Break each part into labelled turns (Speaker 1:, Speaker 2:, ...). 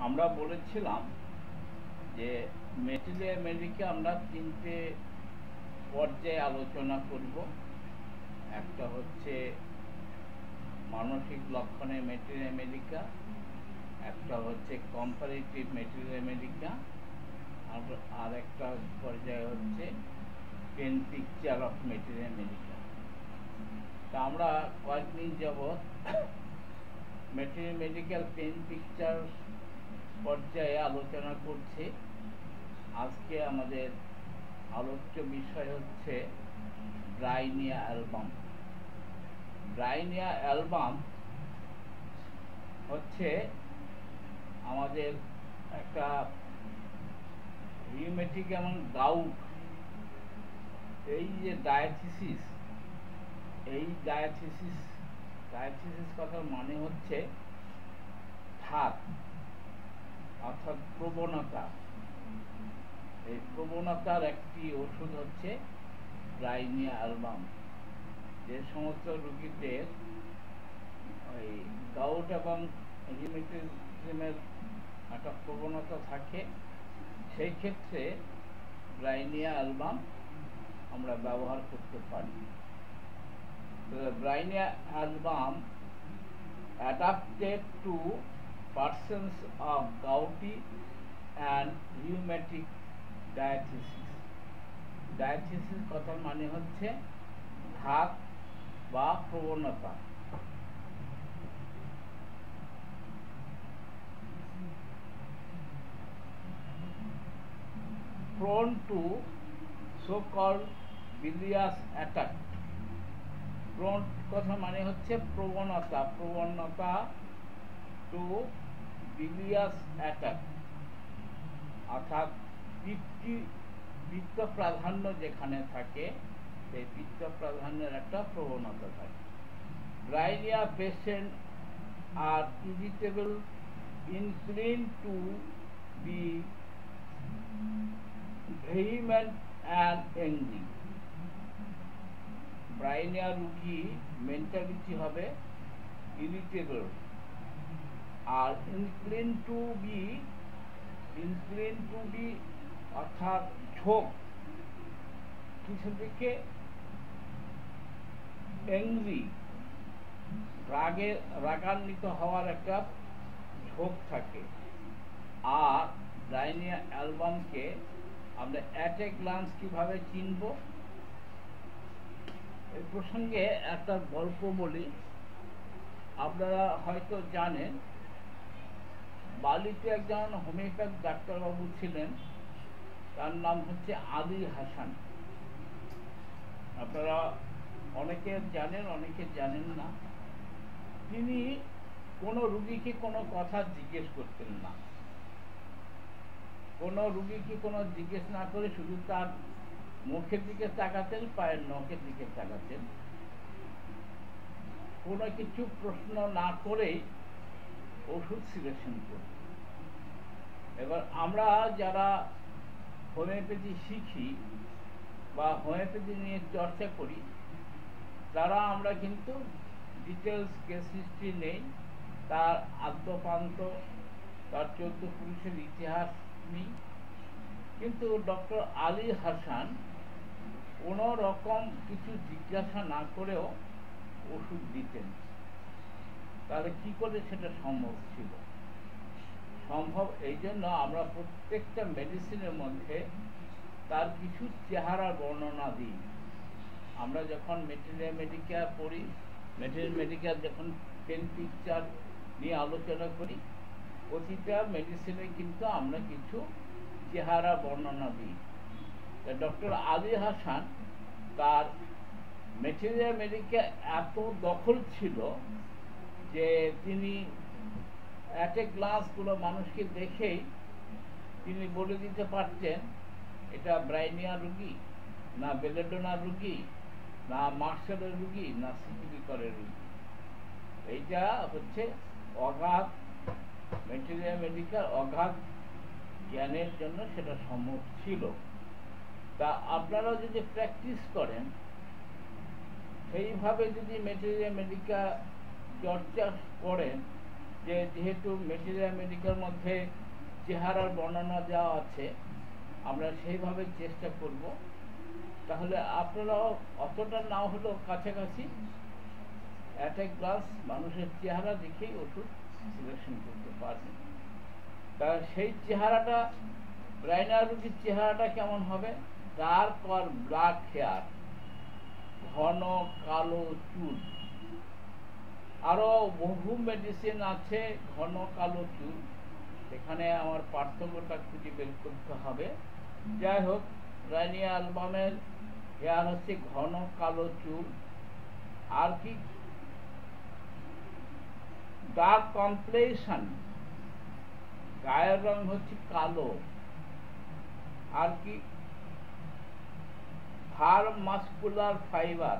Speaker 1: আমরা বলেছিলাম যে মেটেরিয়া মেডিকে আমরা তিনটে পর্যায়ে আলোচনা করব। একটা হচ্ছে মানসিক লক্ষণে মেটেরিয়া মেডিকা, একটা হচ্ছে কম্পারেটিভ মেটেরিয়া মেডিকা, আর একটা পর্যায়ে হচ্ছে pain picture of materia medica. তা আমরা কয়েকদিন যাবৎ মেটেরিয়া মেডিক্যাল পেন পিকচার পর্যায়ে আলোচনা করছি। আজকে আমাদের আলোচ্য বিষয় হচ্ছে ব্রাইনিয়া অ্যালবাম। ব্রাইনিয়া অ্যালবাম হচ্ছে আমাদের একটা রিউমেটিক এবং গাউট, এই যে ডায়াথিসিস কথার মানে হচ্ছে ধাত অর্থাৎ প্রবণতা। এই প্রবণতার একটি ওষুধ হচ্ছে ব্রাইনিয়া অ্যালবাম। যে সমস্ত রোগীদের ওই গাউট এবং রিউমেটিজমের একটা প্রবণতা থাকে, সেই ক্ষেত্রে ব্রাইনিয়া অ্যালবাম আমরা ব্যবহার করতে পারি। Bryonia album adapted to persons of gouty and rheumatic diathesis. Diathesis কথার মানে হচ্ছে ধাত বা প্রবণতা। prone to so-called bilious attack. Prone কথা মানে হচ্ছে প্রবণতা টু বিলিয়াস অ্যাটাক, অর্থাৎ পিত্ত প্রাধান্য যেখানে থাকে সেই পিত্ত প্রাধান্যের একটা প্রবণতা থাকে। ব্রাইনিয়া পেশেন্ট আর irritable, incline to be vehement and angry. Bryonia রোগী মেন্টালিটি হবে ইরিটেবল, আর ইনক্লিন টু বি অর্থাৎ ঝোঁক কিছু দিকে, এংরি রাগান্বিত হওয়ার একটা ঝোঁক থাকে। আর ব্রাইনিয়া অ্যালবামকে আমরা অ্যাট এ গ্লান্স কিভাবে চিনব, এই প্রসঙ্গে একটা গল্প বলি। আপনারা হয়তো জানেন, বালিতে একজন হোমিওপ্যাথ ডাক্তারবাবু ছিলেন, তার নাম হচ্ছে আলী হাসান। আপনারা অনেকে জানেন, অনেকে জানেন না। তিনি কোনো রুগীকে কোনো কথা জিজ্ঞেস করতেন না, কোনো রুগীকে কোনো জিজ্ঞেস না করে শুধু তার মুখের দিকে তাকাতেন, পায়ের নখের দিকে তাকাতেন, কোনো কিছু প্রশ্ন না করেই ওষুধ সিলেকশন করতেন। এবার আমরা যারা হোমিওপ্যাথি শিখি বা হোমিওপ্যাথি নিয়ে চর্চা করি, তারা আমরা কিন্তু ডিটেলস কেস হিস্ট্রি নেই, তার আদ্যপান্ত, তার 14 পুরুষের ইতিহাস নেই। কিন্তু ডক্টর আলী হাসান কোনো রকম কিছু জিজ্ঞাসা না করেও ওষুধ দিতেন। তাহলে কি করে সেটা সম্ভব ছিল? সম্ভব এই জন্য আমরা প্রত্যেকটা মেডিসিনের মধ্যে তার কিছু চেহারা বর্ণনা দিই। আমরা যখন মেটেরিয়া মেডিকা পড়ি, মেটেরিয়া মেডিকা যখন পেন পিকচার নিয়ে আলোচনা করি, প্রতিটা মেডিসিনে কিন্তু আমরা কিছু চেহারা বর্ণনা দিই। ডক্টর আলী হাসান তার মেটেরিয়া মেডিকা এত দখল ছিল যে তিনি অ্যাট এ গ্লাসগুলো মানুষকে দেখেই তিনি বলে দিতে পারতেন এটা ব্রাইনিয়া রুগী, না বেলেডোনা রুগী, না মার্শালের রুগী, না সিকিলিকরের রুগী। এইটা হচ্ছে অগাধ মেটেরিয়া মেডিকাল অগাধ জ্ঞানের জন্য সেটা সম্ভব ছিল। তা আপনারা যদি প্র্যাকটিস করেন, সেইভাবে যদি মেটেরিয়া মেডিকা চর্চা করেন, যে যেহেতু ম্যাটেরিয়াল মেডিকেল মধ্যে চেহারার বর্ণনা দেওয়া আছে, আমরা সেইভাবে চেষ্টা করব। তাহলে আপনারাও অতটা না হলেও কাছাকাছি অ্যাট এ গ্লাস মানুষের চেহারা দেখেই ওষুধ সিলেকশন করতে পারবেন। তা সেই চেহারাটা, ব্রাইনার রোগীর চেহারাটা কেমন হবে? ডার্ক অর ব্ল্যাক হেয়ার, ঘন কালো চুল। আরো বহু মেডিসিন আছে ঘন কালো চুল, এখানে আমার পার্থক্যটা খুঁজে বের করতে হবে। যাই হোক, রানিয়া অ্যালবামের হেয়ার হচ্ছে ঘন কালো চুল। আর কি? ডার্ক কমপ্লেশন, গায়ের রং হচ্ছে কালো। আর কি? ফার্ম মাসকুলার ফাইবার,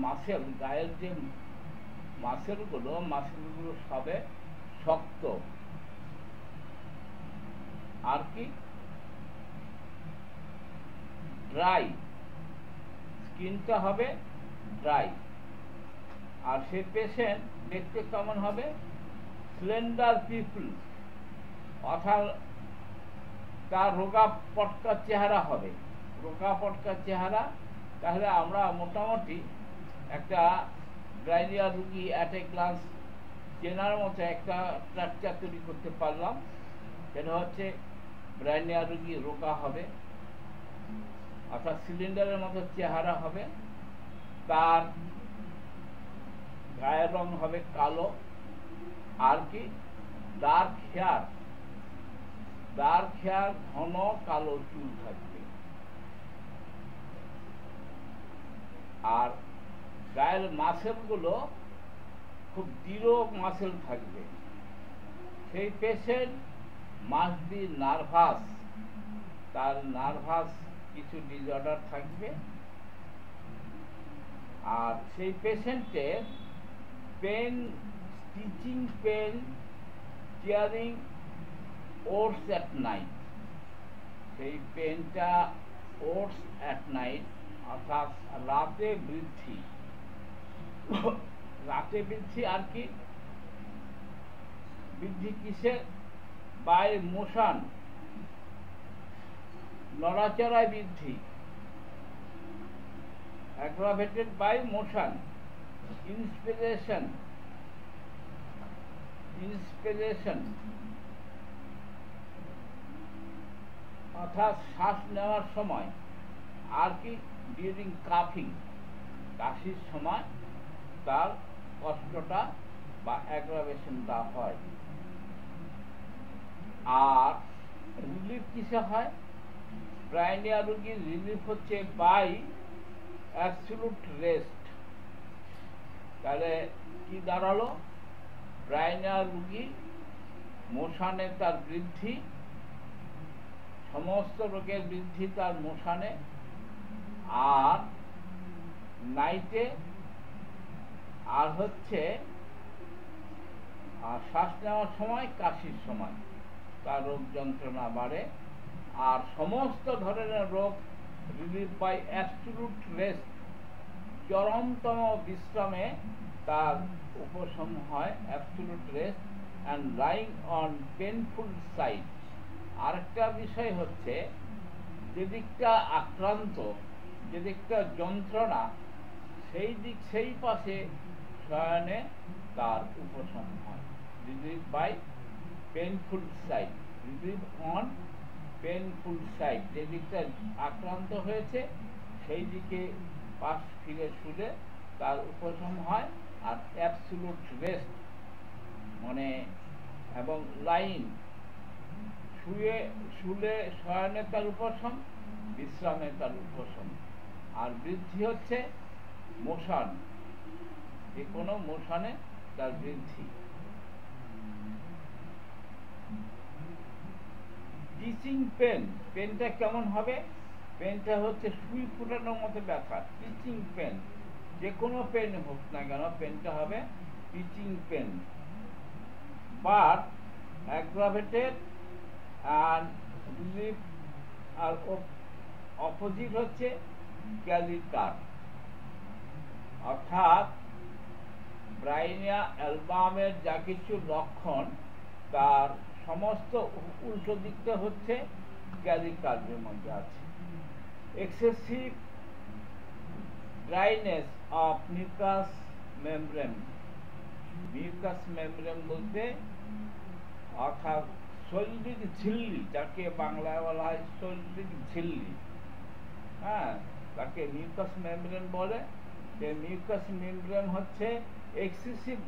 Speaker 1: মাসেল, গায়ের যে মাসেলগুলো সবে শক্ত। আর কি? ড্রাই, স্কিনটা হবে ড্রাই। আর সেই পেশেন্ট দেখতে কেমন হবে? স্লেন্ডার পিপল, অর্থাৎ তার রোগা পটকা চেহারা হবে, রোগা পটকা চেহারা। তাহলে আমরা মোটামুটি একটা ব্রাইনিয়া রুগী অ্যাট এ গ্লান্স চেনার মতো একটা স্ট্রাকচার তৈরি করতে পারলাম। সেটা হচ্ছে ব্রাইনিয়া রুগী রোগা হবে, অর্থাৎ সিলিন্ডারের মতো চেহারা হবে, তার গায়ের রং হবে কালো। আর কি? ডার্ক হেয়ার, ডার্ক হেয়ার, ঘন কালো চুল থাকবে। আর গায়ের মাসেলগুলো খুব দৃঢ় মাসেল থাকবে। সেই পেশেন্ট মাস্ট বি নার্ভাস, তার নার্ভাস কিছু ডিসঅর্ডার থাকবে। আর সেই পেশেন্টের pain, stitching pain, tearing worse at night, সেই পেনটা ওটস অ্যাট নাইট, অর্থাৎ রাতে বৃদ্ধি, রাতে বৃদ্ধি। আর কি বৃদ্ধি? কিসে? বাই মোশন, নড়াচড়ায় বৃদ্ধি, aggravated by motion. Inspiration, inspiration অর্থাৎ শ্বাস নেওয়ার সময়। আর কি? ডিউরিং কাফিং, কাশির সময় তার কষ্টটা বা অ্যাগ্রাভেশনটা হয়। আর রিলিফ কিসে হয়? ব্রাইনিয়া রোগীর রিলিফ হচ্ছে বাই অ্যাবসলিউট রেস্ট। তাহলে কি দাঁড়ালো? ব্রাইনিয়া রোগী মোশানে তার বৃদ্ধি, সমস্ত রোগের বৃদ্ধি তার মোশানে, আর নাইটে, আর হচ্ছে শ্বাস নেওয়ার সময়, কাশির সময় তার রোগ যন্ত্রণা বাড়ে। আর সমস্ত ধরনের রোগ রিলিফ বাই অ্যাবসলিউট রেস্ট, চরমতম বিশ্রামে তার উপশম হয়। Absolute rest and lying on painful side. আরেকটা বিষয় হচ্ছে, যেদিকটা আক্রান্ত, যেদিকটা যন্ত্রণা, সেই পাশে শয়নে তার উপশম হয়। Relief by painful side, relief on painful side, যেদিকটা আক্রান্ত হয়েছে সেই দিকে পাশ ফিরে শুলে তার উপশম হয়। আর অ্যাবসলিউট রেস্ট মানে, এবং লাইন, শুলে শয়নে তার উপশম, বিশ্রামে তার উপশম। আর বৃদ্ধি হচ্ছে মোশন, যে কোনো মোশনে তার বৃদ্ধি। টিচিং পেন, পেনটা কেমন হবে? পেনটা হচ্ছে সুই ফুটানোর মতো ব্যথা। টিচিং পেন, যে কোনো পেন হোক না কেন, পেনটা হবে stitching pain. But aggravated and relief, আর অপোজিট হচ্ছে ক্যালিকার, অর্থাৎ ব্রাইনিয়া অ্যালবামের যা কিছু লক্ষণ তার সমস্ত উল্টো দিকটা হচ্ছে ক্যালিকার্ডের মধ্যে আছে। Excessive dryness of mucus membrane. Mucus membrane বলতে অর্থাৎ শৈল্পিক ঝিল্লি, যাকে বাংলায় বলা হয় শৈল্পিক ঝিল্লি, হ্যাঁ, তাকে মিউকাস মেমব্রেন বলে। সেই মিউকাস মেমব্রেন হচ্ছে excessive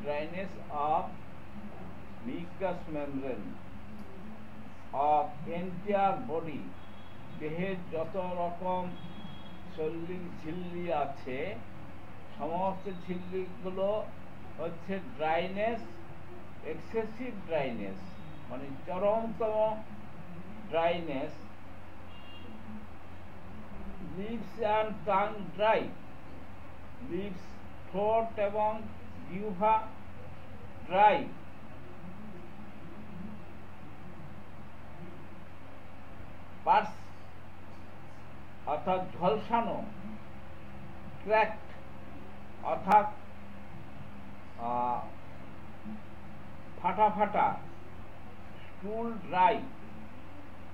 Speaker 1: dryness of mucus membrane of entire body. দেহের যত রকম শৈল্পিক ঝিল্লি আছে সমস্ত ঝিল্লিগুলো হচ্ছে ড্রাইনেস, এক্সেসিভ ড্রাইনেস মানে চরমতম dryness. Lips and tongue dry, lips ঠোঁট এবং জিহ্বা ড্রাই। পার্স অর্থাৎ ঝলসানো, ক্র্যাকড অর্থাৎ ফাটা ফাটা, স্টুল ড্রাই,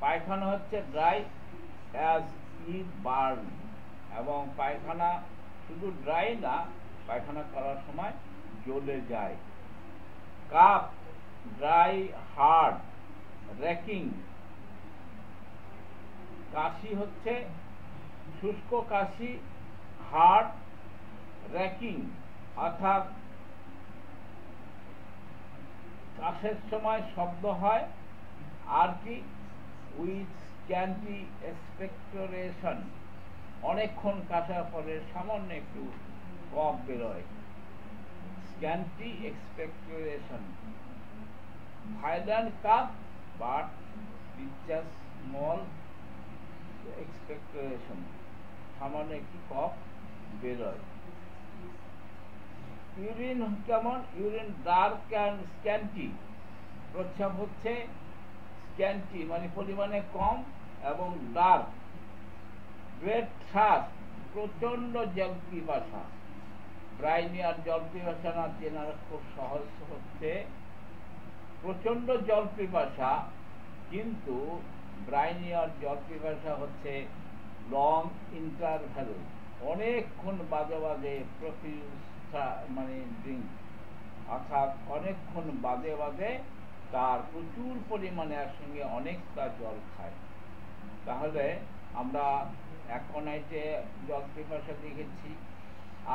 Speaker 1: পায়খানা হচ্ছে ড্রাই অ্যাজ ইট বার্ন, এবং পায়খানা শুধু ড্রাই না, পায়খানা করার সময় জ্বলে যায়। কাপ ড্রাই হার্ড, র্যাকিং, কাশি হচ্ছে শুষ্ক কাশি, হার্ড, র্যাকিং অর্থাৎ কাশের সময় শব্দ হয়। আর কি, উইথ স্ক্যান্টি এক্সপেক্টোরেশন, অনেকক্ষণ কাশার পরে সামান্য একটু কফ বেরোয়, scanty expectoration. Violent cough but with small expectoration, সামান্য একটু কফ বেরোয়। ইউরিন কেমন? ইউরিন ডার্ক অ্যান্ড স্ক্যান্টি, প্রস্রাব হচ্ছে স্ক্যান্টি মানে পরিমাণে কম এবং ডার্ক। গ্রেট থার্স্ট, প্রচন্ড জল পিপাসা। ব্রাইনিয়ার জল পিপাসা না চেনার খুব সহজ হচ্ছে প্রচন্ড জল পিপাসা, কিন্তু ব্রাইনিয়ার জল পিপাসা হচ্ছে লং ইন্টারভ্যাল, অনেকক্ষণ বাদে বাদে প্রফিউজ মানে ড্রিঙ্ক, অর্থাৎ অনেকক্ষণ বাদে বাদে তার প্রচুর পরিমাণে একসঙ্গে অনেকটা জল খায়। তাহলে আমরা অ্যাকোনাইটে জল পিপাসা দেখেছি,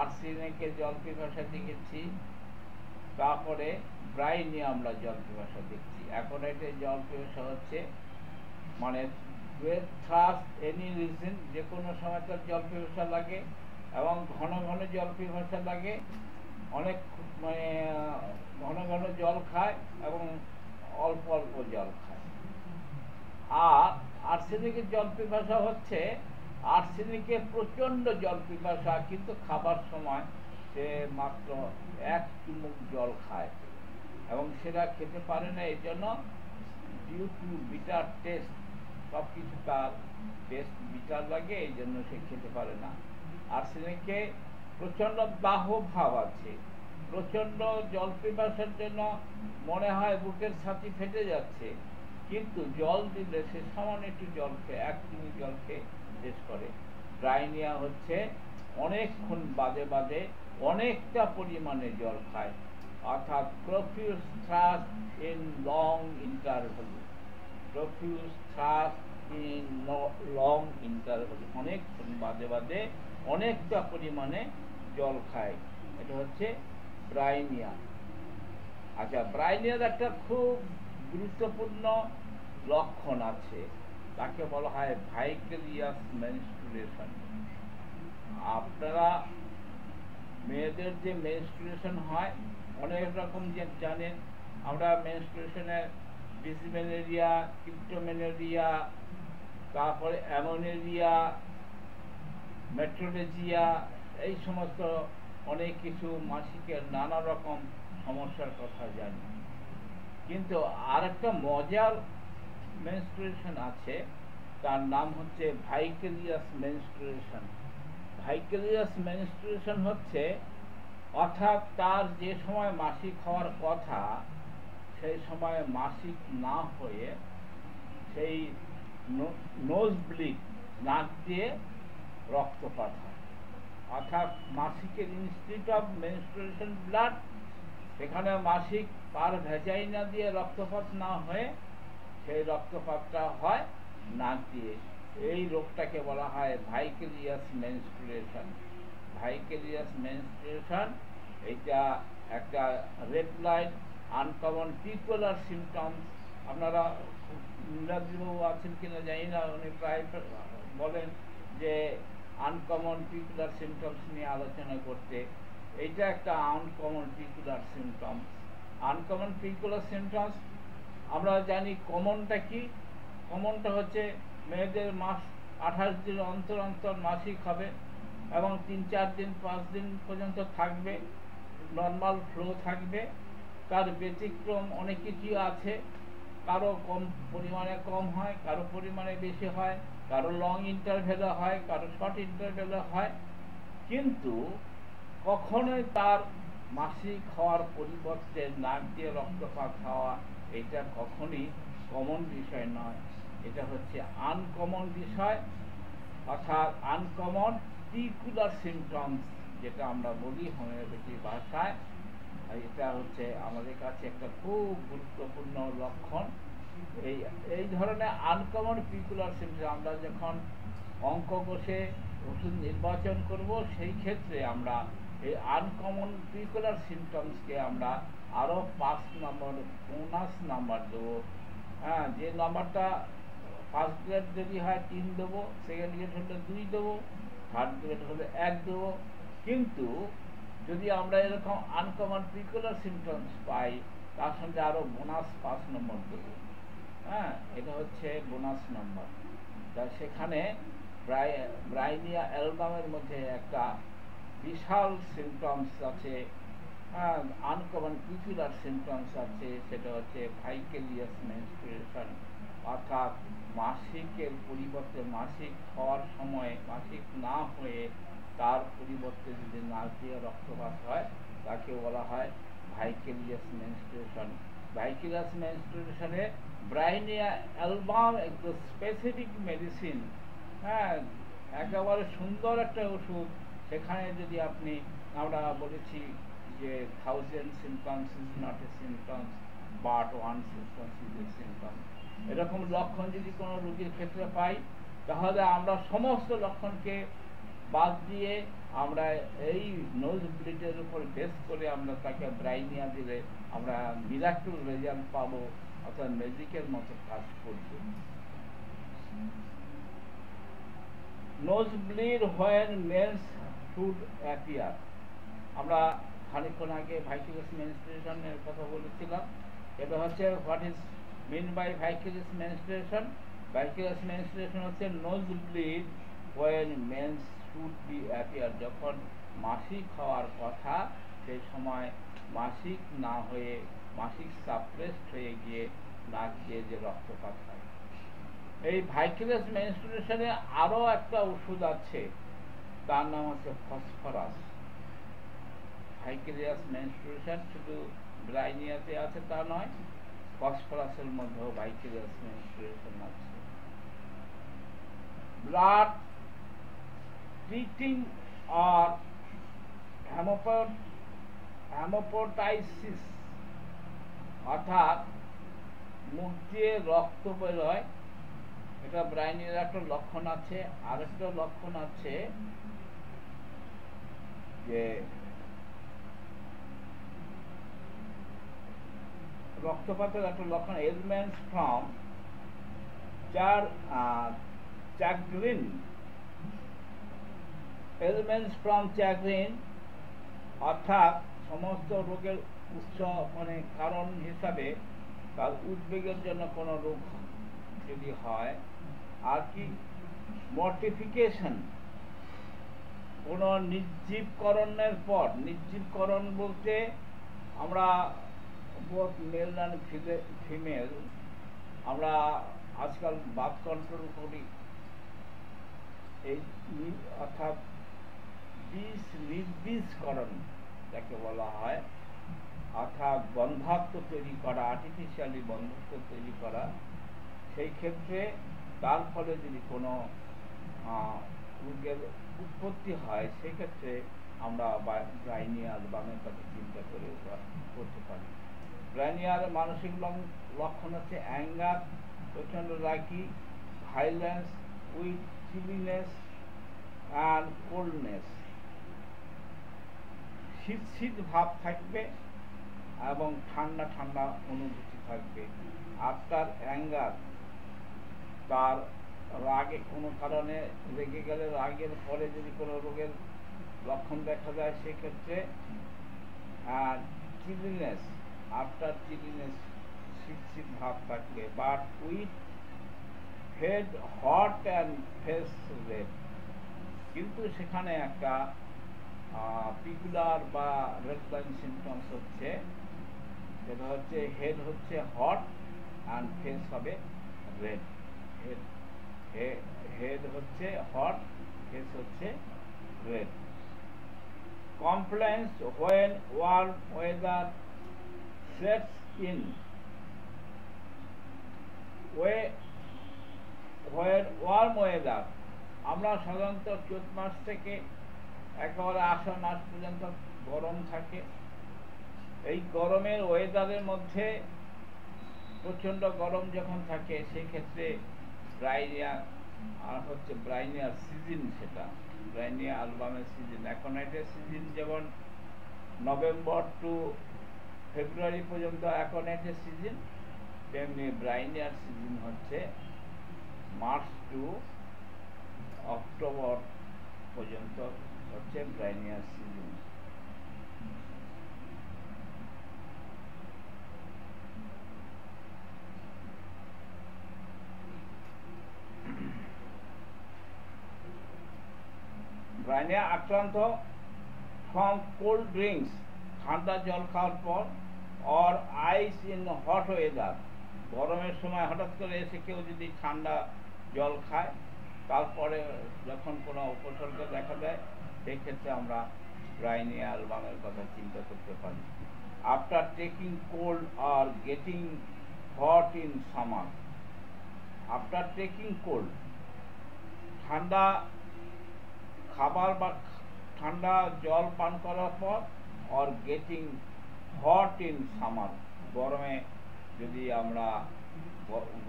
Speaker 1: আর্সেনিকে জল পিপাসা দেখেছি, তারপরে ব্রাইনিয়া আমরা জল পিপাসা দেখছি। অ্যাকোনাইটে জল পিপাসা হচ্ছে মানে গ্রেট থার্স্ট, এনি রিজন, যে কোনো সময় তার জল পিপাসা লাগে এবং ঘন ঘন জল পিপাসা লাগে, অনেক মানে ঘন ঘন জল খায় এবং অল্প অল্প জল খায়। আর আর্সেনিকের জল পিপাসা হচ্ছে আর্সেনিকের প্রচন্ড জল পিপাসা, কিন্তু খাবার সময় সে মাত্র এক চুমুক জল খায় এবং সেটা খেতে পারে না। এই জন্য ডিউ টু বিটার টেস্ট, সব কিছু তার টেস্ট বিটার লাগে, এই জন্য সে খেতে পারে না। আর্সেনিকে প্রচন্ড দাহ ভাব আছে, প্রচন্ড জল পিপাসার জন্য মনে হয় বুকের ছাতি ফেটে যাচ্ছে, কিন্তু জল দিলে সে সামান্য একটু জল খেয়ে এক চুমুক জল খেয়ে শেষ করে। ব্রাইনিয়া হচ্ছে অনেকক্ষণ বাদে বাদে অনেকটা পরিমাণে জল খায়, অর্থাৎ profuse thrust in long interval, profuse thrust in long interval, অনেকক্ষণ বাদে বাদে অনেকটা পরিমাণে জল খায়, এটা হচ্ছে ব্রাইনিয়া। আচ্ছা, ব্রাইনিয়ার একটা খুব গুরুত্বপূর্ণ লক্ষণ আছে, তাকে বলা হয় ভাইকেরিয়াস মেনস্ট্রুয়েশন। আপনারা মেয়েদের যে মেনস্ট্রুয়েশন হয় অনেক রকম যে জানেন, আমরা মেনস্ট্রুয়েশনের ডিসমেনোরিয়া, ক্রিপ্টোমেনোরিয়া, তারপরে অ্যামোনেরিয়া, মেট্রোলেজিয়া, এই সমস্ত অনেক কিছু মাসিকের নানা রকম সমস্যার কথা জানি। কিন্তু আর একটা মজার মেনস্ট্রুয়েশন আছে, তার নাম হচ্ছে ভাইকেরিয়াস মেনস্ট্রুয়েশন। ভাইকেরিয়াস মেনস্ট্রুয়েশন হচ্ছে, অর্থাৎ তার যে সময় মাসিক হওয়ার কথা সেই সময় মাসিক না হয়ে সেই নোজ ব্লিড, নাক দিয়ে রক্তপাত হয়। অর্থাৎ মাসিকের ইনস্টিটিউট অফ মেনস্ট্রুয়েশন ব্লাড, সেখানে মাসিক পার ভেজাইনা দিয়ে রক্তপাত না হয়ে সেই রক্তপাতটা হয় নাক দিয়ে। এই রোগটাকে বলা হয় ভাইকেরিয়াস মেনস্ট্রুয়েশন। ভাইকেরিয়াস মেনস্ট্রুয়েশন এটা একটা red light uncommon peculiar symptoms. আপনারা ইংরাজিবাবু আছেন কিনা জানি না, উনি প্রায় বলেন যে আনকমন পিকুলার সিমটমস নিয়ে আলোচনা করতে। এইটা একটা uncommon peculiar symptoms. Uncommon peculiar symptoms আমরা জানি। কমনটা কি? কমনটা হচ্ছে মেয়েদের মাস 28 দিন অন্তর অন্তর মাসিক হবে এবং 3-4 দিন 5 দিন পর্যন্ত থাকবে, নর্মাল ফ্লো থাকবে। তার ব্যতিক্রম অনেক কিছু আছে, কারো কম পরিমাণে কম হয়, কারো পরিমাণে বেশি হয়, কারো লং ইন্টারভেলে হয়, কারো শর্ট ইন্টারভেলে হয়। কিন্তু কখনোই তার মাসিক হওয়ার পরিবর্তে নাক দিয়ে রক্তপাত হওয়া এটা কখনই কমন বিষয় নয়, এটা হচ্ছে আনকমন বিষয়। অর্থাৎ আনকমন পিকুলার সিমটমস যেটা আমরা বলি হোমিওপ্যাথি ভাষায়, এটা হচ্ছে আমাদের কাছে একটা খুব গুরুত্বপূর্ণ লক্ষণ। এই ধরনের আনকমন পিকুলার সিমটম আমরা যখন অঙ্ক কষে ওষুধ নির্বাচন করব, সেই ক্ষেত্রে আমরা এই আনকমন পিকুলার সিমটমসকে আমরা আরও 5 নম্বর বোনাস নাম্বার দেবো। হ্যাঁ, যে নাম্বারটা ফার্স্ট গ্রেড যদি হয় 3 দেবো, সেকেন্ড গ্রেড হলে 2 দেবো, থার্ড গ্রেড হলে 1 দেবো। কিন্তু যদি আমরা এরকম আনকমন পিকুলার সিমটমস পাই, তার সঙ্গে আরও বোনাস 5 নম্বর দেবো। হ্যাঁ, এটা হচ্ছে বোনাস নাম্বার। তা সেখানে ব্রাইনিয়া অ্যালবামের মধ্যে একটা বিশাল সিমটমস আছে, আনকমন পিকুলার সিমটমস আছে, সেটা হচ্ছে ভাইকেরিয়াস মেনস্ট্রুয়েশন। অর্থাৎ মাসিকের পরিবর্তে মাসিক হওয়ার সময় মাসিক না হয়ে তার পরিবর্তে যদি নাক দিয়ে রক্তপাত হয়, তাকে বলা হয় ভাইকেরিয়াস মেনস্ট্রুয়েশন। ভাইকেরিয়াস মেনস্ট্রুয়েশনে ব্রাইনিয়া অ্যালবাম একটু স্পেসিফিক মেডিসিন, হ্যাঁ, একেবারে সুন্দর একটা ওষুধ। সেখানে যদি আপনি, আমরা বলেছি যে 1000 symptoms is not a symptom but 1 symptom is a symptom। এরকম লক্ষণ যদি কোনো রোগীর ক্ষেত্রে পাই, তাহলে আমরা সমস্ত লক্ষণকে বাদ দিয়ে আমরা এই নোজ ব্লিডের উপর বেস করে আমরা তাকে ব্রাইনিয়া দিলে আমরা মিরাক্কেল রেজাল্ট পাবো, অর্থাৎ ম্যাজিকের মতো কাজ করবে। Nose bleed when menses should appear. আমরা খানিকক্ষণ আগে ভাইকেরিয়াস মেনস্ট্রুয়েশনের কথা বলেছিলাম। এটা হচ্ছে what is mean by vicarious menstruation. Vicarious menstruation হচ্ছে nose bleed when menses should be appear, যখন মাসিক হওয়ার কথা সেই সময় মাসিক না হয়ে মাসিক সাপ্রেসড হয়ে গিয়ে নাক দিয়ে যে রক্তপাত হয়। এই ভাইকেরিয়াস মেনস্ট্রুয়েশনে আরও একটা ওষুধ আছে, তার নাম হচ্ছে ফসফরাস। ভাইকেরিয়াস মেনস্ট্রুয়েশন শুধু ব্রাইনিয়াতে আছে তা নয়, ফসফরাসের মধ্যেও ভাইকেরিয়াস মেনস্ট্রুয়েশন আছে। ব্লাড ট্রিটিং আর হেমোপোটাইসিস, অর্থাৎ মুখ দিয়ে রক্ত বেরোয়, এটা ব্রাইনের একটা লক্ষণ আছে। আরেকটা লক্ষণ আছে যে রক্তপাতের একটা লক্ষণ, এলমেন্টস ফ্রম চ্যাগ্রিন। এলমেন্টস ফ্রম চ্যাগ্রিন অর্থাৎ সমস্ত রোগের উৎস, মানে কারণ হিসাবে তার উদ্বেগের জন্য কোনো রোগ যদি হয়। আর কি মর্টিফিকেশন, কোনো নির্জীবকরণের পর। নির্জীবকরণ বলতে আমরা বোথ মেল অ্যান্ড ফিমেল আমরা আজকাল বার্থ কন্ট্রোল করি, এই অর্থাৎ নির্বীজকরণ যাকে বলা হয়, অর্থাৎ বন্ধাত্ম তৈরি করা, আর্টিফিশিয়ালি বন্ধাত্ম তৈরি করা, সেই ক্ষেত্রে তার ফলে যদি কোনো রোগের উৎপত্তি হয়, সেক্ষেত্রে আমরা ব্রাইনিয়াল বামের কথা চিন্তা করে করতে পারি। ব্রাইনিয়ার মানসিক লক্ষণ হচ্ছে অ্যাঙ্গার, প্রচণ্ড রাগি, ভাইলেন্স উইথ চিলিনেস অ্যান্ড কোল্ডনেস, শীত শীত ভাব থাকবে এবং ঠান্ডা ঠান্ডা অনুভূতি থাকবে। আফটার অ্যাঙ্গার, তার রাগে কোনো কারণে রেগে গেলে রাগের পরে যদি কোনো রোগের লক্ষণ দেখা যায় সেক্ষেত্রে, আর চিলিনেস, আফটার চিলিনেস শীত শীত ভাব থাকবে, but with head hot and face red, কিন্তু সেখানে একটা পিকুলার বা রেড লাইন সিমটমস হচ্ছে, যেটা হচ্ছে হেড হচ্ছে হট অ্যান্ড ফেস হবে রেড। হেড হচ্ছে হট, ফেস হচ্ছে red. Complaints when warm weather sets in, when warm weather, আমরা সাধারণত চৈত মাস থেকে একেবারে আষাঢ় মাস পর্যন্ত গরম থাকে। এই গরমের ওয়েদারের মধ্যে প্রচণ্ড গরম যখন থাকে সেই ক্ষেত্রে ব্রাইনিয়া আর হচ্ছে ব্রাইনিয়ার সিজন, সেটা ব্রাইনিয়া অ্যালবামের সিজন। অ্যাকোনাইটের সিজন যেমন নভেম্বর টু ফেব্রুয়ারি পর্যন্ত অ্যাকোনাইটের সিজন, তেমনি ব্রাইনিয়ার সিজন হচ্ছে মার্চ টু অক্টোবর পর্যন্ত হচ্ছে ব্রাইনিয়ার সিজন। ব্রাইনিয়া আক্রান্ত ফ্রম কোল্ড ড্রিঙ্কস, ঠান্ডা জল খাওয়ার পর, or ice in hot weather, গরমের সময় হঠাৎ করে এসে কেউ যদি ঠান্ডা জল খায়, তারপরে যখন কোনো উপসর্গ দেখা দেয় সেই ক্ষেত্রে আমরা ব্রাইনিয়া অ্যালবামের কথা চিন্তা করতে পারি। After taking cold are getting hot in summer, after taking cold, ঠান্ডা খাবার বা ঠান্ডা জল পান করার পর, or getting hot in summer, গরমে যদি আমরা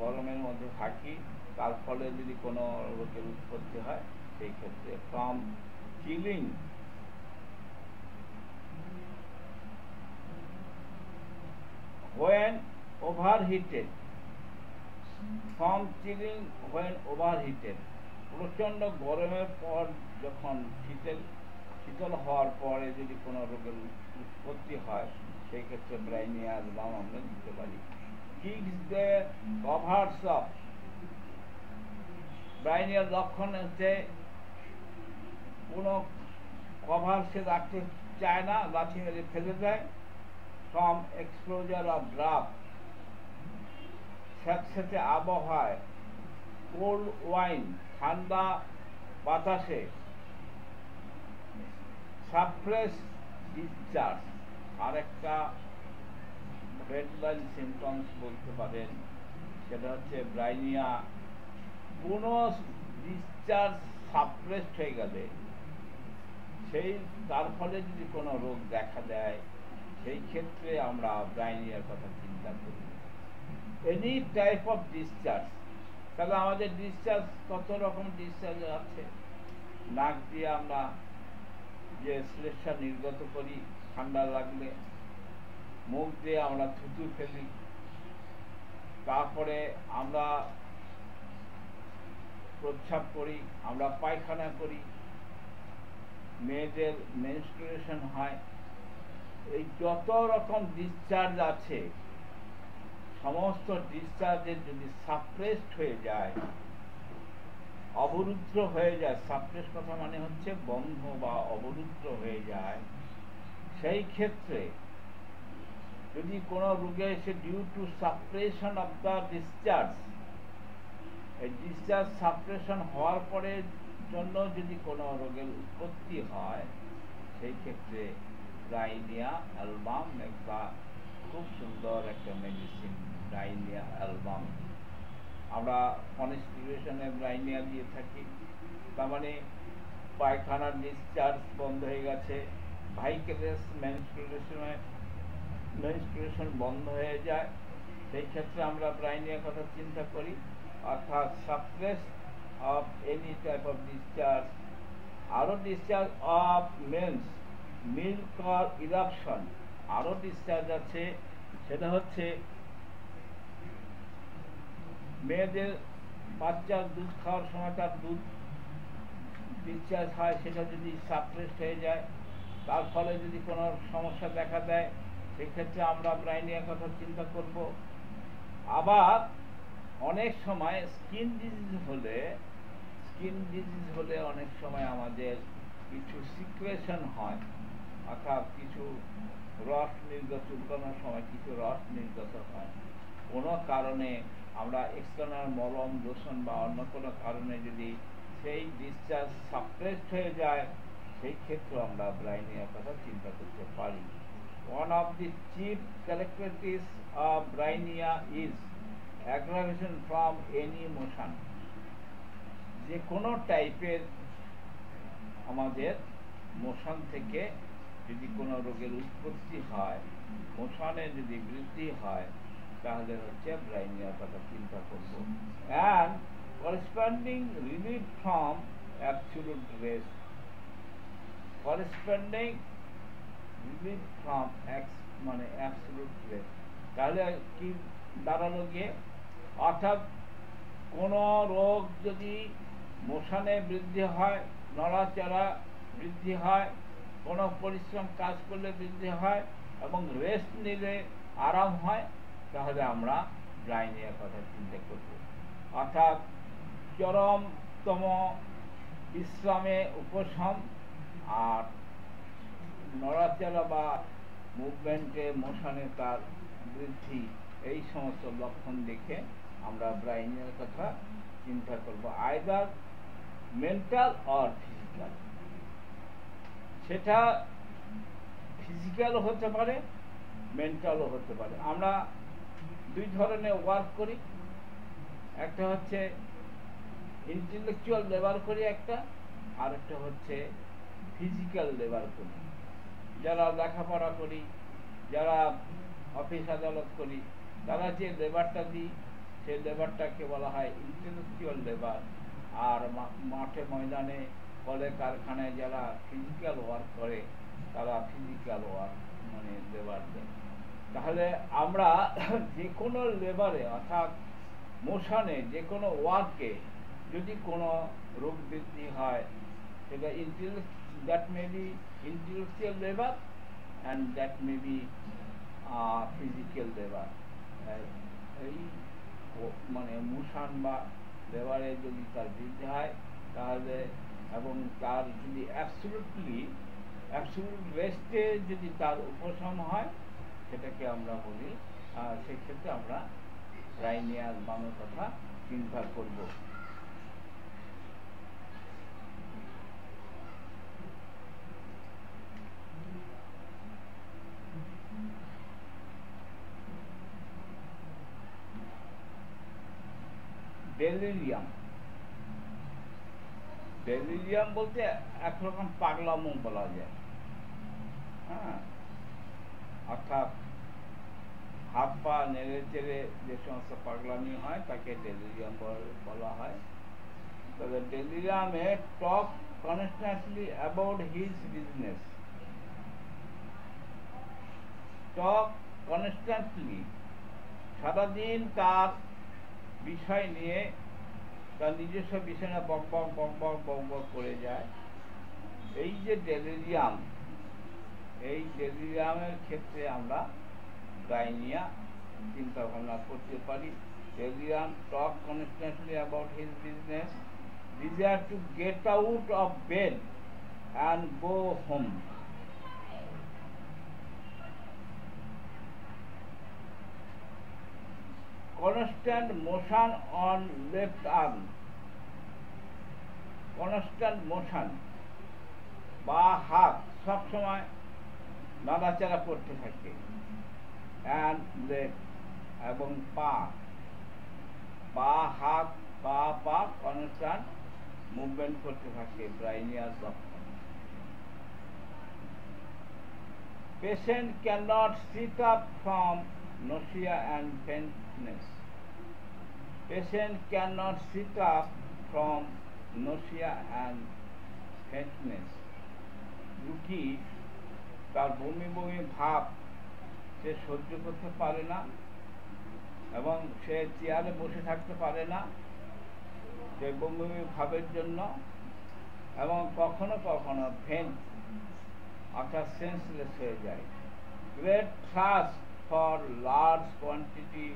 Speaker 1: গরমের মধ্যে থাকি তার ফলে যদি কোনো রোগের উৎপত্তি হয় সেই ক্ষেত্রে। From chilling when overheated, from chilling when overheated, প্রচণ্ড গরমের পর যখন শীতল হওয়ার পরে যদি কোনো রোগের উৎপত্তি হয় সেই ক্ষেত্রে ব্রাইনিয়া অ্যালবাম আমরা দিতে পারি। কিক্স দ্য কভার্স অফ, ব্রাইনিয়ার লক্ষণ হচ্ছে কোনো কভার সে রাখতে চায় না, লাথি মেরে ফেলে দেয়। ফ্রম এক্সপোজার অফ ড্রাফট, স্যাঁতস্যাঁতে আবহাওয়ায়, কোল্ড ওয়াইন, ঠান্ডা বাতাসে, সাপ্রেস ডিসচার্জ, আরেকটা রেড লাইন সিমটমস বলতে পারেন, সেটা হচ্ছে ব্রাইনিয়া কোনো ডিসচার্জ সাপ্রেসড হয়ে গেলে তার ফলে যদি কোনো রোগ দেখা দেয় সেই ক্ষেত্রে আমরা ব্রাইনিয়ার কথা চিন্তা করি। এনি টাইপ অফ ডিসচার্জ, তাহলে আমাদের ডিসচার্জ কত রকম ডিসচার্জ আছে। নাক দিয়ে আমরা যে শ্লেষ্মা নির্গত করি ঠান্ডা লাগলে, মুখ দিয়ে আমরা থুতু ফেলি, তারপরে আমরা প্রস্রাব করি, আমরা পায়খানা করি, মেয়েদের মেনস্ট্রুয়েশন হয়। এই যত রকম ডিসচার্জ আছে সমস্ত ডিসচার্জের যদি সাপ্রেসড হয়ে যায়, অবরুদ্ধ হয়ে যায়, সাপ্রেস কথা মানে হচ্ছে বন্ধ বা অবরুদ্ধ হয়ে যায়, সেই ক্ষেত্রে যদি কোনো রোগে এসে due to suppression of the discharge, এই ডিসচার্জ সাপ্রেশন হওয়ার পরে জন্য যদি কোনো রোগের উৎপত্তি হয় সেই ক্ষেত্রে ব্রাইনিয়া অ্যালবাম একটা খুব সুন্দর একটা মেডিসিন। ব্রাইনিয়া অ্যালবাম আমরা কনস্টিটিউশনে ব্রাইনিয়া দিয়ে থাকি, তার মানে পায়খানার ডিসচার্জ বন্ধ হয়ে গেছে, ভাইকারিয়াস মেনস্ট্রুয়েশন বন্ধ হয়ে যায়, সেই ক্ষেত্রে আমরা ব্রাইনিয়ার কথা চিন্তা করি। অর্থাৎ suppress of any type of discharge, আরও discharge of menses, milk or eruption, আরও ডিসচার্জ আছে, সেটা হচ্ছে মেয়েদের বাচ্চার দুধ খাওয়ার সময় তার দুধ ডিসচার্জ হয়, সেটা যদি সাপ্রেসড হয়ে যায়, তার ফলে যদি কোনো সমস্যা দেখা দেয়, সেক্ষেত্রে আমরা ব্রাইনিয়ার কথা চিন্তা করব। আবার অনেক সময় স্কিন ডিজিজ হলে অনেক সময় আমাদের কিছু সিক্রেশন হয়, অর্থাৎ কিছু রস নির্গত, উৎপাদনের সময় কিছু রস নির্গত হয়। কোনো কারণে আমরা এক্সটার্নাল মলম লোশন বা অন্য কোনো কারণে যদি সেই ডিসচার্জ সাপ্রেসড হয়ে যায়, সেই ক্ষেত্রে আমরা ব্রাইনিয়ার কথা চিন্তা করতে পারি। One of the chief characteristics of ব্রাইনিয়া is aggravation from any motion. যে কোনো টাইপের আমাদের মোশন থেকে যদি কোনো রোগের উৎপত্তি হয়, মোশনে যদি বৃদ্ধি হয়, তাহলে হচ্ছে ব্রাইনিয়ার কথা চিন্তা করব। And corresponding relief from absolute rest, corresponding relief from মানে অ্যাবসোলিউট রেস্ট, তাহলে কি দাঁড়ালো গিয়ে, অর্থাৎ কোনো রোগ যদি মোশনে বৃদ্ধি হয়, নড়াচড়া বৃদ্ধি হয়, কোনো পরিশ্রম কাজ করলে বৃদ্ধি হয় এবং রেস্ট নিলে আরাম হয়, তাহলে আমরা ব্রাইনিয়ার কথা চিন্তা করব। অর্থাৎ চরমতম বিশ্রামে উপশম আর নড়াচড়া বা মুভমেন্টে মোশনে তার বৃদ্ধি, এই সমস্ত লক্ষণ দেখে আমরা ব্রাইনিয়ার কথা চিন্তা করব। আইদার মেন্টাল অর ফিজিক্যাল, সেটা ফিজিক্যালও হতে পারে, মেন্টালও হতে পারে। আমরা দুই ধরনের ওয়ার্ক করি, একটা হচ্ছে ইন্টেলেকচুয়াল লেবার করি একটা, আর একটা হচ্ছে ফিজিক্যাল লেবার করি। যারা লেখাপড়া করি, যারা অফিস আদালত করি, তারা যে লেবারটা দিই সেই লেবারটাকে বলা হয় ইন্টেলেকচুয়াল লেবার। আর মাঠে ময়দানে কলে কারখানায় যারা ফিজিক্যাল ওয়ার্ক করে তারা ফিজিক্যাল ওয়ার্ক মানে লেবার দেয়। তাহলে আমরা যে কোনো লেবারে অর্থাৎ মোশনে যে কোনো ওয়ার্কে যদি কোনো রোগ বৃদ্ধি হয়, সেটা that may be intellectual labour and that may be physical labour. এই মানে মোশন বা লেবারে যদি তার বৃদ্ধি হয় তাহলে, এবং তার যদি অ্যাবসলিউট রেস্টে যদি তার উপশম হয়, সেটাকে আমরা বলি, সেক্ষেত্রে আমরা ব্রাইনিয়া অ্যালবামের কথা চিন্তা করব। ডেলিরিয়াম বলতে একরকম পাগলামো বলা যায়। হ্যাঁ, অর্থাৎ হাত পা নেড়ে চেড়ে যে সমস্ত পাগলামি হয় তাকে ডেলিরিয়াম বলা হয়। তবে ডেলিরিয়ামে talk constantly about his business, talk constantly সারাদিন তার বিষয় নিয়ে, তার নিজস্ব বিষয় নিয়ে বক বক করে যায়। এই যে ডেলিরিয়াম, এই ডেলিরিয়ামের ক্ষেত্রে আমরা ব্রাইনিয়া চিন্তা ভাবনা করতে পারি। Delirium talk constantly about his business, desire to get out of bed and go home, constant motion on left arm, constant motion বা হাত সবসময় নাড়াচাড়া করতে থাকে, অ্যান্ড লেগ এবং পা হাত পা কনস্ট্যান্ট মুভমেন্ট করতে থাকে ব্রাইনিয়ার লক্ষণ। Patient cannot sit up from nausea and faintness. Patient cannot sit up from nausea and faintness. রোগী তার বমি বমি ভাব সে সহ্য করতে পারে না এবং সে চেয়ারে বসে থাকতে পারে না সে বমি বমি ভাবের জন্য, এবং কখনো কখনো ফেন্ট অর্থাৎ সেন্সলেস হয়ে যায়। Great thrust for large quantity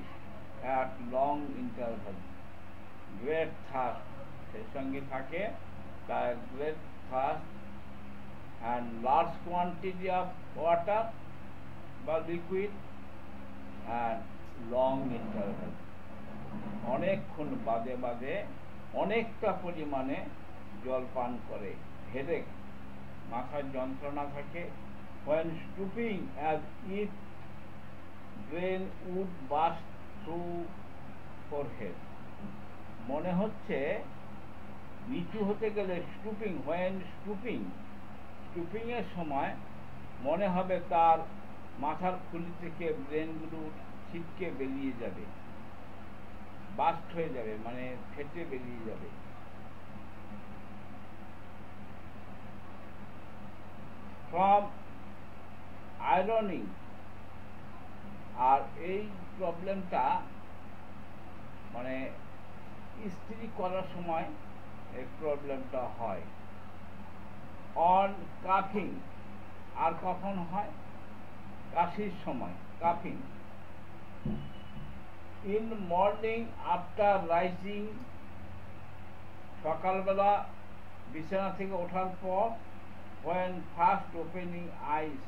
Speaker 1: at long interval. Great thrust সেই সঙ্গে থাকে তার great thrust and large quantity of water বা লিকুইড অ্যান্ড লং ইন্টারভাল। অনেকক্ষণ বাদে বাদে অনেকটা পরিমাণে জল পান করে। হেডেক মাথার যন্ত্রণা থাকে। when stooping as if brain would burst through forehead, মনে হচ্ছে নিচু হতে গেলে স্টুপিং, when stooping এর সময় মনে হবে তার মাথার খুলি থেকে ব্রেনগুলো ছিটকে বেরিয়ে যাবে, বাস্ট হয়ে যাবে, মানে ফেটে বেরিয়ে যাবে। ফ্রম আয়রনিং, আর এই প্রবলেমটা মানে ইস্ত্রি করার সময় এই প্রবলেমটা হয়। অন কাফিং, আর কখন হয়? কাশির সময়, কাফিং। ইন মর্নিং আফটার রাইজিং, সকালবেলা বিছানা থেকে ওঠার পর। when first opening eyes,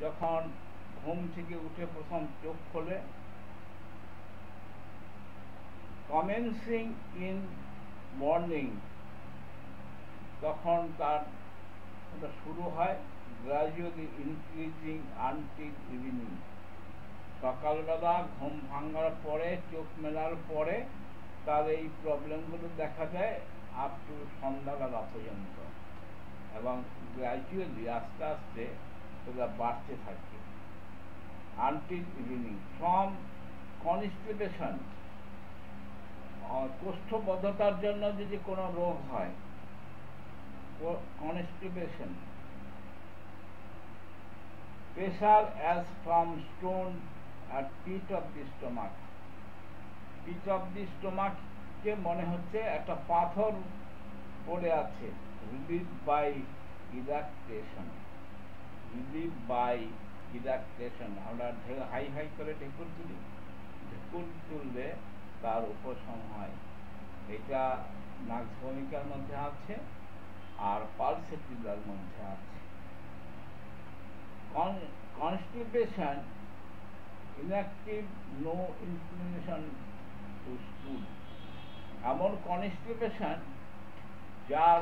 Speaker 1: যখন ঘুম থেকে উঠে প্রথম চোখ খোলে। commencing in morning, তখন তার শুরু হয়। gradually increasing until evening, সকালবেলা ঘুম ভাঙার পরে চোখ মেলার পরে তার এই প্রবলেমগুলো দেখা যায় আপ টু সন্ধ্যাবেলা পর্যন্ত, এবং গ্র্যাজুয়ালি আস্তে আস্তে সেটা বাড়তে থাকে আনটিল ইভিনিং। ফ্রম কনস্টিপেশন, কোষ্ঠবদ্ধতার জন্য যদি কোনো রোগ হয়, constipation. Pressure as from stone at pit of the stomach, pit of the স্টোমাককে মনে হচ্ছে একটা পাথর পড়ে আছে। Relieve by eructation, relieve by eructation. আমরা হাই হাই করে ঢেকুর তুলি, ঢেকুর তুললে তার উপশম হয়। এটা নাকভূমিকার মধ্যে আছে আর পালসেটিলার মধ্যে আছে। Constipation, inactive, no inclination to stool. এমন কনস্টিপেশন যার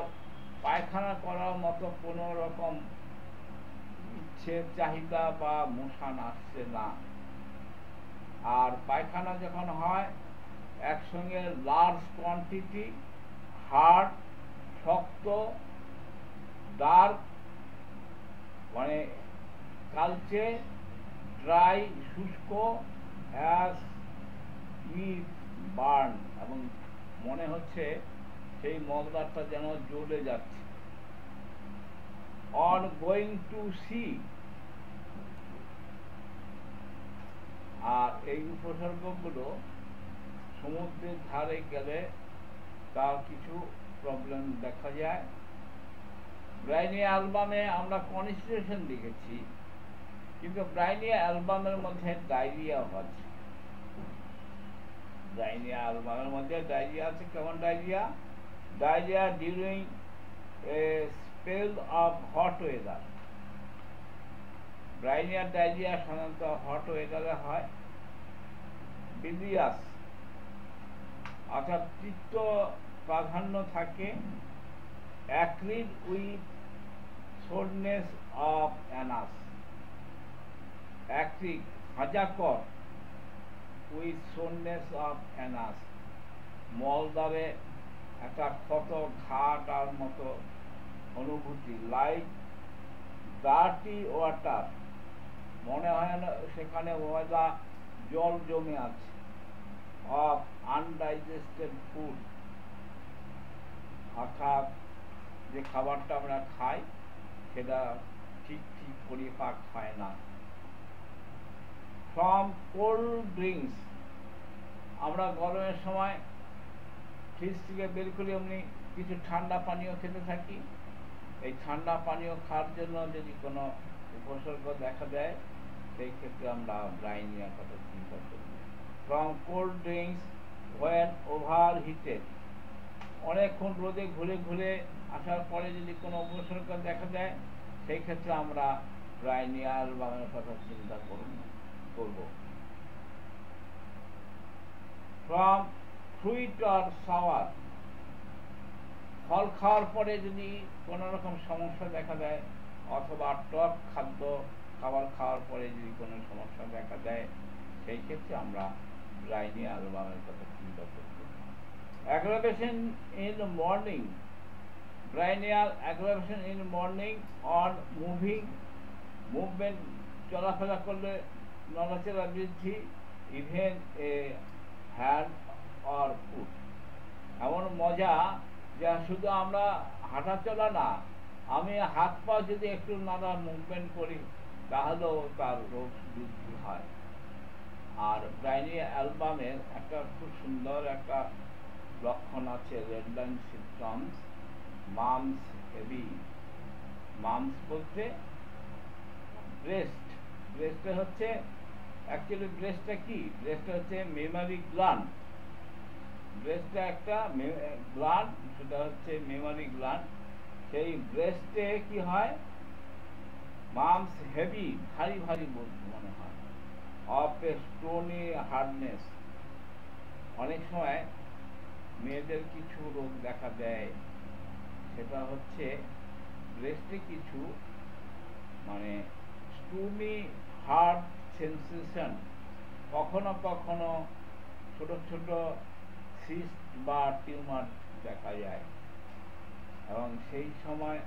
Speaker 1: পায়খানা করার মতো কোনো রকম ইচ্ছে, চাহিদা বা মোশন আসছে না। আর পায়খানা যখন হয় একসঙ্গে লার্জ কোয়ান্টিটি, হার্ড, শক্ত, ডার্ক মানে কালচে, ড্রাই শুষ্ক, অ্যাস ইফ বার্ন, এবং মনে হচ্ছে সেই মগদারটা যেন জ্বলে যাচ্ছে। অন গোয়িং টু সি, আর এই উপসর্গগুলো সমুদ্রের ধারে গেলে তার কিছু প্রবলেম দেখা যায়। ব্রাইনিয়া অ্যালবামে আমরা কনস্টিপেশন লিখেছি, কিন্তু ব্রাইনিয়া অ্যালবামের মধ্যে ডায়রিয়া আছে। ডায়রিয়া অ্যালবামের মধ্যে ডায়রিয়া আছে। কেমন diarrhoea? Diarrhoea during a spell of hot weather. ব্রাইনিয়া diarrhoea সাধারণত হট ওয়েদারে হয়। বিলিয়াস অর্থাৎ পিত্ত প্রাধান্য থাকে acrid with soreness of anus, acrid হাজাকর with soreness of anus, মলদ্বারে একটা ক্ষত ঘাটার মতো অনুভূতি, লাইক ডার্টি ওয়াটার, মনে হয় না সেখানে ময়লা জল জমে আছে, অফ আনডাইজেস্টেড ফুড, অর্থাৎ যে খাবারটা আমরা খাই সেটা ঠিক পরিপাক হয় না। ফ্রম কোল্ড ড্রিঙ্কস, আমরা গরমের সময় ফ্রিজ থেকে বের করে এমনি কিছু ঠান্ডা পানীয় খেতে থাকি, এই ঠান্ডা পানীয় খাওয়ার জন্য যদি কোনো উপসর্গ দেখা দেয় সেই ক্ষেত্রে আমরা ব্রাইনিয়ার কথা চিন্তা করি। From cold drinks when overheated, অনেকক্ষণ রোদে ঘুরে ঘুরে আসার পরে যদি কোনো উপসর্গ দেখা দেয় সেই ক্ষেত্রে আমরা ব্রাইনিয়ার বামের কথা চিন্তা করব। ফ্রম ফ্রুইট অর সাওয়ার, ফল খাওয়ার পরে যদি কোনো রকম সমস্যা দেখা দেয় অথবা টক খাদ্য খাবার খাওয়ার পরে যদি কোনো সমস্যা দেখা দেয় সেই ক্ষেত্রে আমরা ব্রাইনিয়া অ্যালবামের কথা চিন্তা করব। অ্যাগ্রাভেশন ইন মর্নিং, ব্রাইনিয়াল aggravation in morning on movement, চলাফেরা করলে নড়াচড়া বৃদ্ধি, even a hand or foot, এমন মজা যা শুধু আমরা হাঁটা চলা না, আমি হাত পা যদি একটু নাড়া মুভমেন্ট করি তাহলেও তার রোগ বৃদ্ধি হয়। আর ব্রাইনিয়া অ্যালবামের একটা খুব সুন্দর একটা লক্ষণ আছে, red line symptoms, mum's heavy, mum's বলতে ব্রেস্ট, ব্রেস্টে হচ্ছে অ্যাকচুয়ালি ব্রেস্টটা কি, ব্রেস্টটা হচ্ছে মেমারি গ্ল্যান্ড, ব্রেস্টটা একটা গ্ল্যান্ড, সেটা হচ্ছে মেমারি গ্ল্যান্ড, সেই ব্রেস্টে কি হয়, মামস হেভি, ভারী ভারী মনে হয়, অফ এ স্টোনি হার্ডনেস, অনেক সময় মেয়েদের কিছু রোগ দেখা দেয়, সেটা হচ্ছে ব্রেস্টে কিছু মানে স্টোনি হার্ড সেন্সেশন, কখনো কখনো ছোট ছোট সিস্ট বা টিউমার দেখা যায় এবং সেই সময়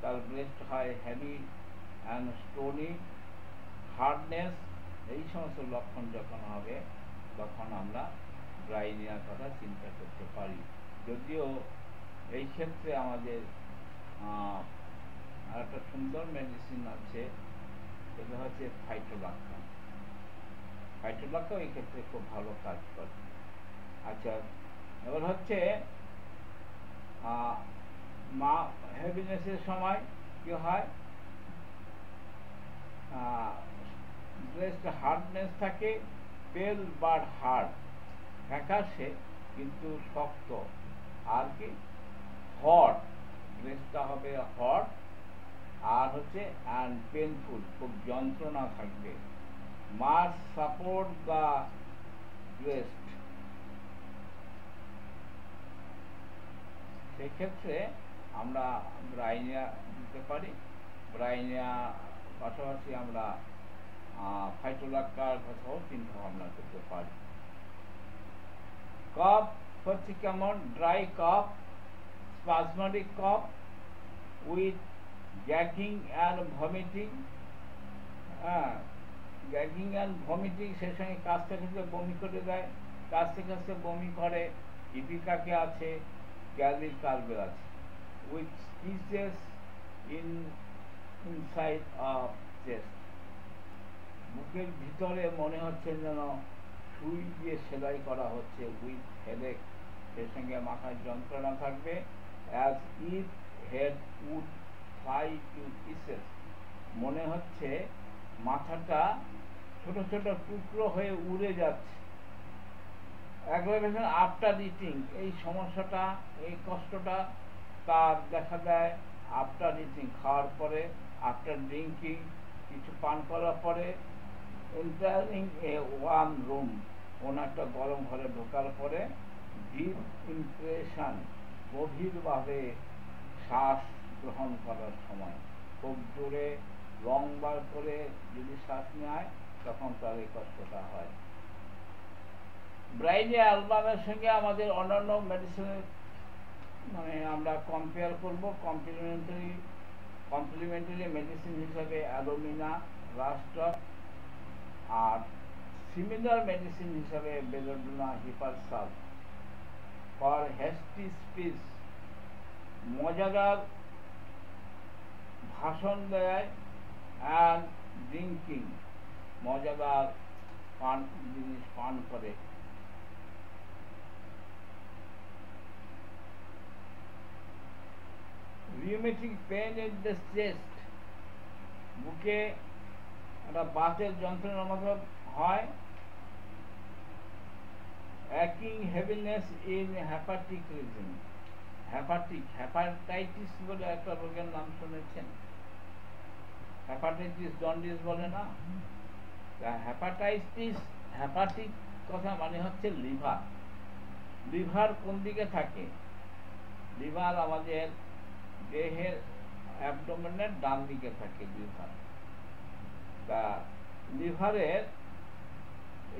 Speaker 1: তার ব্রেস্ট হয় হেভি অ্যান্ড স্টোনি, হার্ডনেস, এই সমস্ত লক্ষণ যখন হবে তখন আমরা ব্রাইনিয়ার কথা চিন্তা করতে পারি। যদিও এই ক্ষেত্রে আমাদের আর একটা সুন্দর মেডিসিন আছে, সেটা হচ্ছে ফাইটোলাক্কা, ফাইটোলাক্কা এই ক্ষেত্রে খুব ভালো কাজ করে। আচ্ছা, এবার হচ্ছে মা হেভিনেসের সময় কি হয়, ব্রেস্ট হার্ডনেস থাকে, পেল বাট হার্ড, ফ্যাকাশে কিন্তু শক্ত, আর কি হট, ব্রেস্টটা হবে হট, আর হচ্ছে অ্যান্ড পেনফুল, খুব যন্ত্রণা থাকবে, মাস্ট সাপোর্ট দ্য ব্রেস্ট, সেক্ষেত্রে আমরা ব্রাইনিয়া দিতে পারি। ব্রাইনিয়া পাশাপাশি আমরা ফাইটোলাক্কার কথাও চিন্তা ভাবনা করতে পারি। কফ হচ্ছে কেমন, dry cough, spasmodic cough with gagging and vomiting, gagging and vomiting, সেই সঙ্গে কাশতে কাশতে বমি করে দেয়, কাশতে কাশতে বমি করে, ইপিকাকে আছে, গ্যালিক কার্বের আছে, with stitches inside of chest, বুকের ভিতরে মনে হচ্ছে যেন সুই দিয়ে সেলাই করা হচ্ছে, উইথ হেডেক, সেই সঙ্গে মাথায় যন্ত্রণা থাকবে, as if head would fly to pieces, মনে হচ্ছে মাথাটা ছোট ছোট টুকরো হয়ে উড়ে যাচ্ছে। অ্যাগ্রাভেশন আফটার ইটিং, এই সমস্যাটা, এই কষ্টটা তার দেখা দেয় আফটার ইটিং, খাওয়ার পরে, আফটার ড্রিঙ্কিং, কিছু পান করার পরে, এন্টারিং এ ওয়ার্ম রুম, কোনো একটা গরম ঘরে ঢোকার পরে, ডিপ ইমপ্রেশন, গভীরভাবে শ্বাস গ্রহণ করার সময় খুব জোরে লম্বা করে যদি শ্বাস নেয় তখন তার এই কষ্টটা হয়। ব্রাইনিয়া অ্যালবামের সঙ্গে আমাদের অন্যান্য মেডিসিনের মানে আমরা কম্পেয়ার করব। কমপ্লিমেন্টারি মেডিসিন হিসাবে অ্যালোমিনা, রাস্টক, আর সিমিলার মেডিসিন হিসাবে Belladonna, Hepar sulph. For hasty speech, মজাদার ভাষণ দেয়, অ্যান্ড ড্রিঙ্কিং, মজাদার জিনিস পান করে। Rheumatic pain in the chest, বুকে একটা বাতের যন্ত্রণার মতো হয়। অ্যাকিং heaviness in hepatic region, hepatitis বলে একটা রোগের নাম শুনেছেন? হেপাটাইটিস জন্ডিস বলে না? হেপাটিক কথা মানে হচ্ছে লিভার। লিভার কোন দিকে থাকে? লিভার আমাদের দেহের অ্যাবডোমেনের ডান দিকে থাকে লিভার। তা লিভারের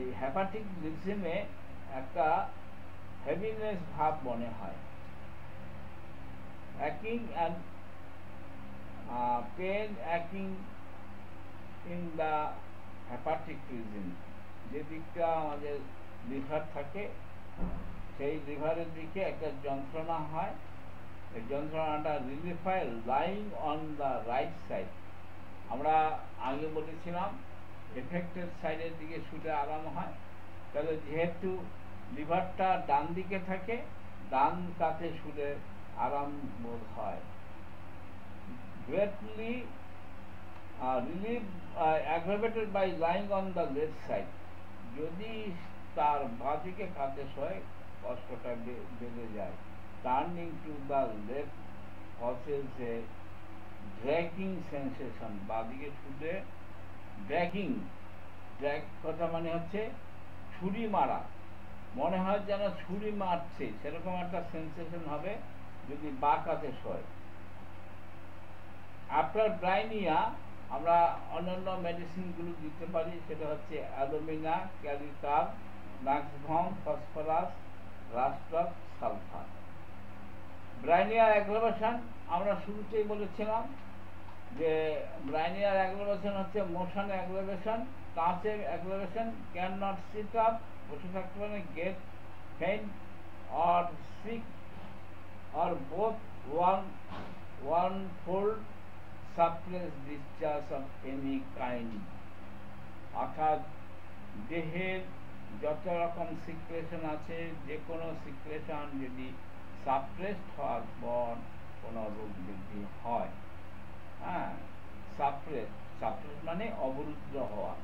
Speaker 1: এই হেপাটিক রিজমে একটা হেভিনেস ভাব মনে হয়। অ্যাকিং and pain অ্যাকিং in the hepatic reason, যে দিকটা আমাদের লিভার থাকে সেই লিভারের দিকে একটা যন্ত্রণা হয়। এই যন্ত্রণাটা রিলিফ হয় lying on the right side. আমরা আগে বলেছিলাম এফেক্টেড সাইডের দিকে শুতে আরাম হয়। তাহলে যেহেতু লিভারটা ডান দিকে থাকে, ডান কাতে শুলে আরাম বোধ হয়। Greatly relieved aggravated by lying on the left side, যদি তার বাঁদিকে কাতে শোয় কষ্টটা বেড়ে যায়। Turning to the left causes a dragging sensation, বাঁদিকে শুলে ড্র্যাগিং, ড্র্যাগ কথা মানে হচ্ছে ছুরি মারা, মনে হয় যেন ছুরি মারছে, সেরকম একটা সেন্সেশন হবে যদি বাঁ কাতে শোয়। আফটার ব্রাইনিয়া আমরা অন্যান্য মেডিসিনগুলো দিতে পারি, সেটা হচ্ছে Alumina, Kali carb, Nux vom, phosphorus, Rhus tox, sulphur. ব্রাইনিয়ার অ্যাগ্রাভেশন আমরা শুরুতেই বলেছিলাম যে ব্রাইনিয়ার অ্যাগ্রাভেশন হচ্ছে মোশন অ্যাগ্রাভেশন, টাচের aggravation, can not sit up, বসে থাকতে পারে, get faint or sick or both one fold, suppress discharge of any kind, অর্থাৎ দেহের যত রকম সিক্রেশন আছে যে কোনো সিক্রেশন যদি সাপ্রেসড হওয়ার পর কোনো রোগ বৃদ্ধি হয়, হ্যাঁ, সাপ্রেস মানে অবরুদ্ধ হওয়া,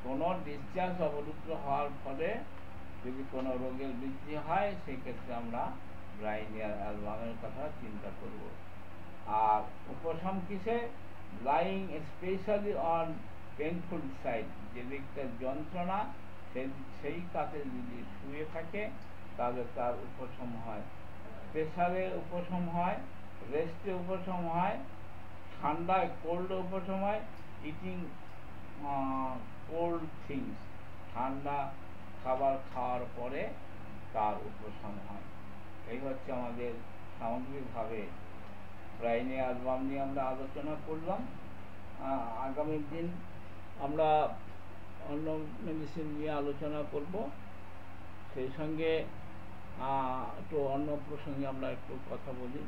Speaker 1: কোনো ডিসচার্জ অবরুদ্ধ হওয়ার ফলে যদি কোনো রোগের বৃদ্ধি হয় সেক্ষেত্রে আমরা ব্রাইনিয়ার অ্যালবামের কথা চিন্তা করব। আর উপশম কিসে? Lying specially on painful side, যে দিকটা যন্ত্রণা সেই কাতে যদি শুয়ে থাকে তাহলে তার উপশম হয়। প্রেসারে উপশম হয়, রেস্টে উপশম হয়, ঠান্ডায় কোল্ডে উপশম হয়, ইটিং কোল্ড থিংস, ঠান্ডা খাবার খাওয়ার পরে তার উপশম হয়। এই হচ্ছে আমাদের সামগ্রিকভাবে ব্রাইনিয়া অ্যালবাম নিয়ে আমরা আলোচনা করলাম। আগামী দিন আমরা অন্য মেডিসিন নিয়ে আলোচনা করব, সেই সঙ্গে একটু অন্য প্রসঙ্গে আমরা একটু কথা বলি।